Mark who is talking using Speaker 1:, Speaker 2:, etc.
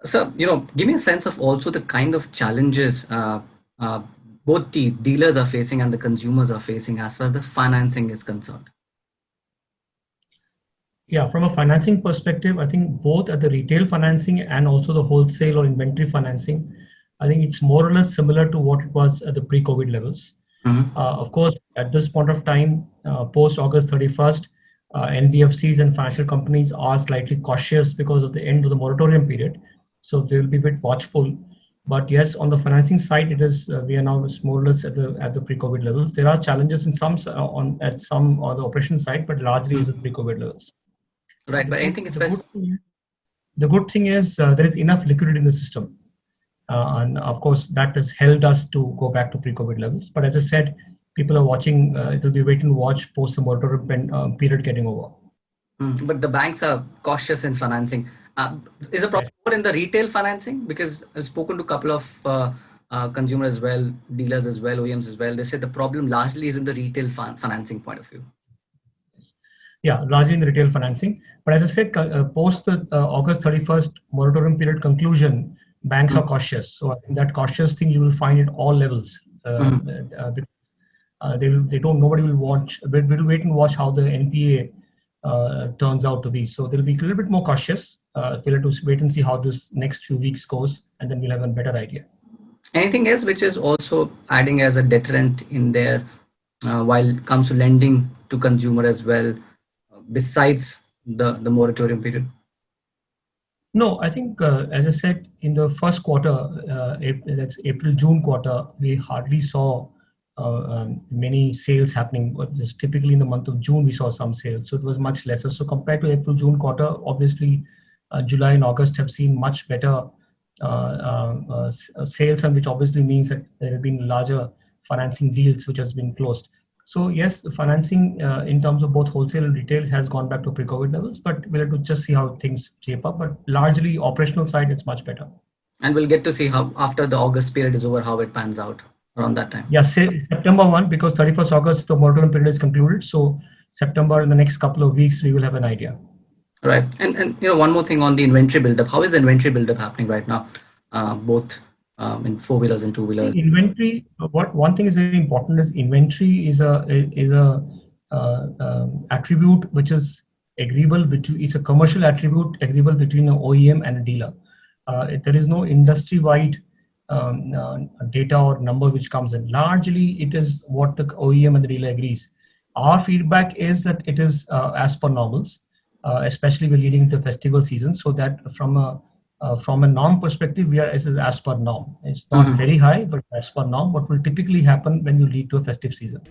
Speaker 1: So, give me a sense of also the kind of challenges uh, both the dealers are facing and the consumers are facing as far as the financing is concerned.
Speaker 2: Yeah, from a financing perspective, I think both at the retail financing and also the wholesale or inventory financing, I think it's more or less similar to what it was at the pre-COVID levels.
Speaker 1: Mhm.
Speaker 2: Of course, at this point of time, post August 31st, NBFCs and financial companies are slightly cautious because of the end of the moratorium period. So they will be a bit watchful. But yes, on the financing side, it is we are now more or less at the pre-COVID levels. There are challenges in some at some on the operation side, but largely is at
Speaker 1: Mhm.
Speaker 2: pre-COVID levels.
Speaker 1: Right, but anything
Speaker 2: The good
Speaker 1: specific?
Speaker 2: the good thing is there is enough liquidity in the system, and of course that has helped us to go back to pre-COVID levels. But as I said, people are watching. It will be wait and watch post the moratorium period getting over.
Speaker 1: But the banks are cautious in financing. Is a problem
Speaker 2: Yes.
Speaker 1: more in the retail financing? Because I've spoken to a couple of consumers as well, dealers as well, OEMs as well. They said the problem largely is in the retail financing point of view.
Speaker 2: Yes. Yeah, largely in the retail financing. But as I said, post the August 31st moratorium period conclusion, banks are
Speaker 1: Mhm.
Speaker 2: cautious. So I think that cautious thing you will find at all levels.
Speaker 1: Mhm.
Speaker 2: They don't, nobody will watch, we'll wait and watch how the NPA turns out to be. So they'll be a little bit more cautious. We'll have to wait and see how this next few weeks goes, and then we'll have a better idea.
Speaker 1: Anything else which is also adding as a deterrent in there while it comes to lending to consumer as well, besides the moratorium period?
Speaker 2: No, I think, as I said, in the first quarter, that's April, June quarter, we hardly saw many sales happening. But just typically in the month of June, we saw some sales. So it was much lesser. So compared to April, June quarter, obviously, July and August have seen much better sales, and which obviously means that there have been larger financing deals which has been closed. So yes, the financing in terms of both wholesale and retail has gone back to pre-COVID levels, but we'll have to just see how things shape up. But largely operational side, it's much better.
Speaker 1: And we'll get to see how after the August period is over, how it pans out around that time.
Speaker 2: Yeah, say September 1, because 31st August, the moratorium period is concluded. So September, in the next couple of weeks, we will have an idea.
Speaker 1: Right. And one more thing on the inventory buildup. How is the inventory buildup happening right now, both in four wheelers and two wheelers?
Speaker 2: Inventory, what one thing is very important is inventory is a attribute which is agreeable between, it's a commercial attribute agreeable between an OEM and a dealer. There is no industry-wide data or number which comes in. Largely, it is what the OEM and the dealer agrees. Our feedback is that it is as per normals, especially we're leading into festival season, so that from a norm perspective, we are as per norm. It's not
Speaker 1: Mhm.
Speaker 2: very high, but as per norm, what will typically happen when you lead to a festive season.